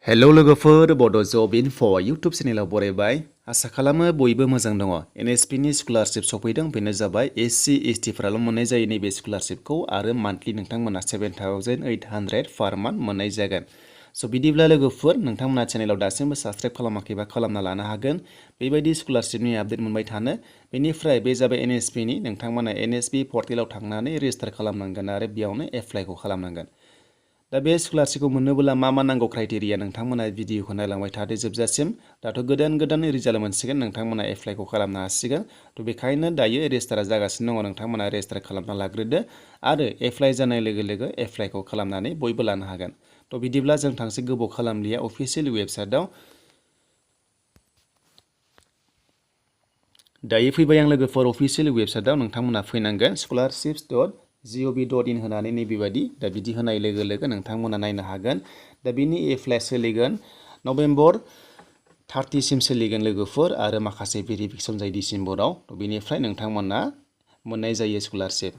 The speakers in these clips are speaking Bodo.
हेलौ लोगोफोर बड' जब इनफो इउटुब चेनेलाव बरायबाय आसा खालामो बयबो मोजां दङ NSP नि स्कलारशिप सफैदों बेनो जाबाय SC ST फोराल' मोननाय जायो नैबे स्कलारशिपखौ आरो मान्थलि नोंथांमोना 7800 पार मान्थ मोननाय जागोन स' बिदिब्ला लोगोफोर नोंथांमोना चेनेलाव दासिमबो साबस्क्राइब खालामाखैबा खालामना लानो हागोन बेबायदि स्कलारशिपनि आपडेट मोनबाय थानो बेनिफ्राय बे जाबाय NSP नि नोंथांमोना NSP पर्टेलाव थांनानै रेजिस्टार खालामनांगोन आरो बेयावनो एप्लाइखौ खालामनांगोन दा बे स्कलारशिपखौ मोननोब्ला मा नांगौ क्राइटेरिया नोंथांमोना भिडिअखौ नायलांबाय थादो जोबजासिम दाथ' गोदान रिजाल्ट मोनसिगोन नोंथांमोना एप्लाइखौ खालामनो हासिगोन थ' बेखायनो दायो रेजिस्टारा जागासिनो दङ नोंथांमोना रेजिस्टार खालामना लाग्रोदो आरो एप्लाइ जानाय लोगो एप्लाइखौ खालामनानै बयबो लानो हागोन थ' बिदिब्ला जों थांसै गोबाव खालामलिया अफिसियेल वेबसाइटआव दायो फैबाय आं लोगोफोर अफिसियेल वेबसाइटआव नोंथांमोना फैनांगोन scholarships.gov.in होनानै नैबेबायदि दा बिदि होनाय लोगो नोंथांमोना नायनो हागोन दा बिनि एप्लाइ सोलिगोन नभेम्बर 30 सिम सोलिगोन लोगोफोर आरो माखासे भेरिफिकेसन जायो डिसेम्बराव बेनिफ्राय नोंथांमोना मोननाय जायो स्कलारशिप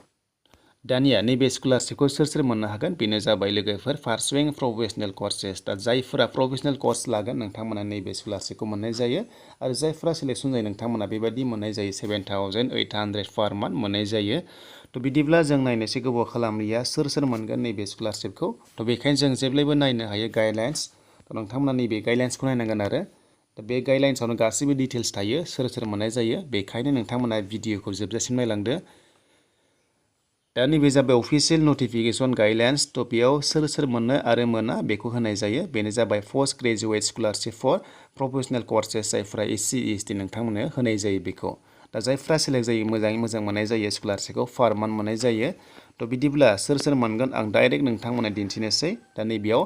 दानिया नैबे स्कलारशिपखौ सोर मोननो हागोन बेनो जाबाय लोगोफोर पारसुइं प्रफेशनेल कर्सेस दा जायफोरा प्रफेशनेल कर्स लागोन नोंथांमोना नैबे स्कलारशिपखौ मोननाय जायो आरो जायफोरा सिलेक्सन जायो नोंथांमोना बेबायदि मोननाय जायो 7800 पार मान्थ मोननाय जायो थ' बिदिब्ला जों नायनोसै गोबाव खालामलिया सोर मोनगोन नैबे स्कलारशिपखौ थ' बेखायनो जों जेब्लायबो नायनो हायो गाइडलाइन्स थ' नोंथांमोना नैबे गाइडलाइन्सखौ नायनांगोन आरो दा बे गाइडलाइन्सआवनो गासैबो डिटेल्स थायो सोर मोननाय जायो बेखायनो नोंथांमोना भिडिअखौ जोबजासिम नायलांदो दा नैबे जाबाय अफिसियेल नटिफिकेसन गाइडलाइन्स थ' बेयाव सोर मोननो आरो मोना बेखौ होनाय जायो बेनो जाबाय post graduate scholarship for professional courses जायफ्रा SC ST नोंथांमोननो होनाय जायो बेखौ दा जायफ्रा सेलेक्ट जायो मोजाङै मोजां मोननाय जायो स्कलारशिपखौ पार मान्थ मोननाय जायो थ' बिदिब्ला सोर मोनगोन आं डाइरेक्ट नोंथांमोना दिन्थिनोसै दा नैबेयाव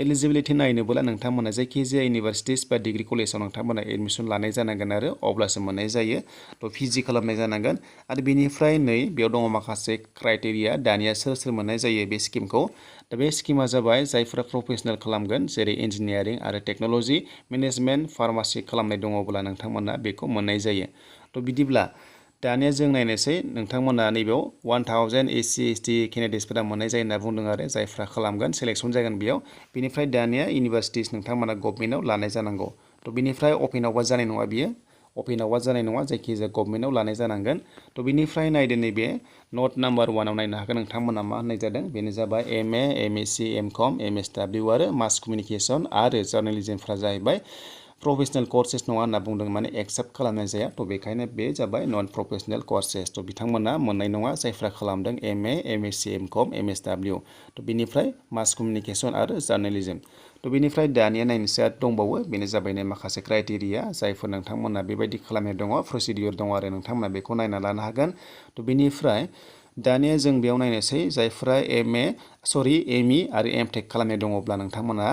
एलिजिबिलिटि नायनोब्ला नोंथांमोना जायखिजाया इउनिभारसिटिस बा डिग्री कलेजाव नोंथांमोना एडमिसन लानाय जानांगोन आरो अब्लासो मोननाय जायो थ' PG खालामनाय जानांगोन आरो बेनिफ्राय नै बेयाव दङ माखासे क्राइटेरिया दानिया सोर मोननाय जायो बे स्किमखौ दा बे स्किमा जाबाय जायफोरा प्रफेशनेल खालामगोन जेरै इन्जिनियारिं आरो टेक्न'लजि मेनेजमेन्ट फार्मासि खालामनाय दङब्ला नोंथांमोना बेखौ मोननाय जायो थ' बिदिब्ला दानिया जों नायनोसै नोंथांमोना नैबेयाव 1000 SC ST केन्डिडेट्सफोरा मोननाय जायो होनना बुंदों आरो जायफ्रा खालामगोन सेलेक्सन जागोन बेयाव बेनिफ्राय दानिया इउनिभारसिटिस नोंथांमोना गभर्नमेन्टआव लानाय जानांगौ थ' बेनिफ्राय अपेनावबा जानाय नङा बियो अपेनावबा जानाय नङा जायखिजाया गभर्नमेन्टआव लानाय जानांगोन थ' बेनिफ्राय नायदो नैबे नट नाम्बार 1 आव नायनो हागोन नोंथांमोना मा होननाय जादों बेनो जाबाय MA MSc MCOM MSW आरो मास कमिउनिकेसन आरो जार्नालिज्मफ्रा जाहैबाय प्रफेशनेल कर्सेस नङा होनना बुंदों माने एक्सेप्ट खालामनाय जाया थ' बेखायनो बे जाबाय नन प्रफेशनेल कर्सेस थ' बिथांमोना मोननाय नङा जायफ्रा खालामदों MA MSc MCOM MSW थ' बेनिफ्राय मास कमिउनिकेसन आरो जार्नालिज्म थ' बेनिफ्राय दानिया नायनोसै दंबावो बेनो जाबाय माखासे क्राइटेरिया जायफोर नोंथांमोना बेबायदि खालामनाय दङ प्रसिडियर दङ आरो नोंथांमोना बेखौ नायना लानो हागोन थ' बेनिफ्राय दानिया जों बेयाव नायनोसै जायफ्रा ME आरो MTech खालामनाय दङब्ला नोंथांमोना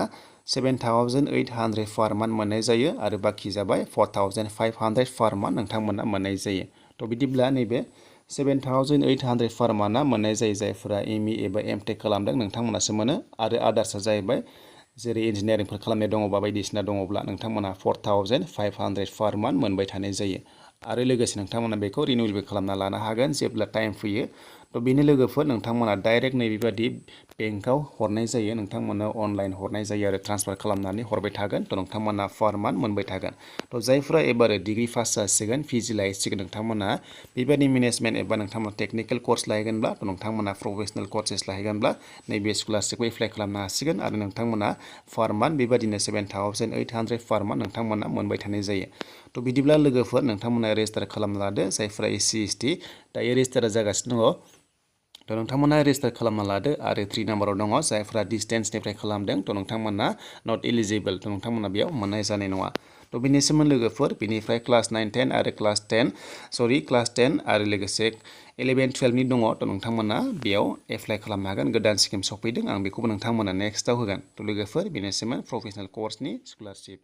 7800 पार मान्थ मोननाय जायो आरो बाखि जाबाय 4500 पार मान्थ नोंथांमोना मोननाय जायो थ' बिदिब्ला नैबे 7800 पार मान्थआ मोननाय जायो जायफोरा ME एबा MTech खालामदों नोंथांमोनासो मोनो आरो आदार्सआ जाहैबाय जेरै इन्जिनियारिंफोर खालामनाय दङबा बायदिसिना दङब्ला नोंथांमोना 4500 पार मान्थ मोनबाय थानाय जायो आरो लोगोसे नोंथांमोना बेखौ रिनिउवेलबो खालामना लानो हागोन जेब्ला टाइम फैयो थ' बेनि लोगोफोर नोंथांमोना डाइरेक्ट नैबेबादि बेंकआव हरनाय जायो नोंथांमोना अनलाइन हरनाय जायो आरो ट्रान्सफार खालामनानै हरबाय थागोन थ' नोंथांमोना पार मान्थ मोनबाय थागोन थ' जायफ्रा एबारो डिग्री पास जासिगोन PG लाहैसिगोन नोंथांमोना बेबायदि मेनेजमेन्ट एबा नोंथांमोना टेक्निकेल कर्स लाहैगोनब्ला थ' नोंथांमोना प्रफेशनेल कर्सेस लाहैगोनब्ला नैबे स्कलारशिपखौ एप्लाइ खालामनो हासिगोन आरो नोंथांमोना पार मान्थ बेबायदिनो 7800 पार मान्थ नोंथांमोना मोनबाय थानाय जायो थ' बिदिब्ला लोगोफोर नोंथांमोना रेजिस्टार खालामना लादो जायफ्रा SC ST दायो रेजिस्टारा जागासिनो दङ थ' नोंथांमोना रेजिस्टार खालामना लादो आरो 3 नाम्बाराव दङ जायफ्रा डिसटेन्सनिफ्राय खालामदों थ' नोंथांमोना नट एलिजिबोल थ' नोंथांमोना बेयाव मोननाय जानाय नङा थ' बेनिसिम लोगोफोर बेनिफ्राय क्लास 9 10 आरो क्लास 10 आरो लोगोसे 11 12 नि दङ थ' नोंथांमोना बेयाव एप्लाइ खालामनो हागोन गोदान स्किम सफैदों आं बेखौबो नोंथांमोना नेक्स्टआव होगोन थ' लोगोफोर बेनिसिम प्रफेशनेल कर्सनि स्कलारशिप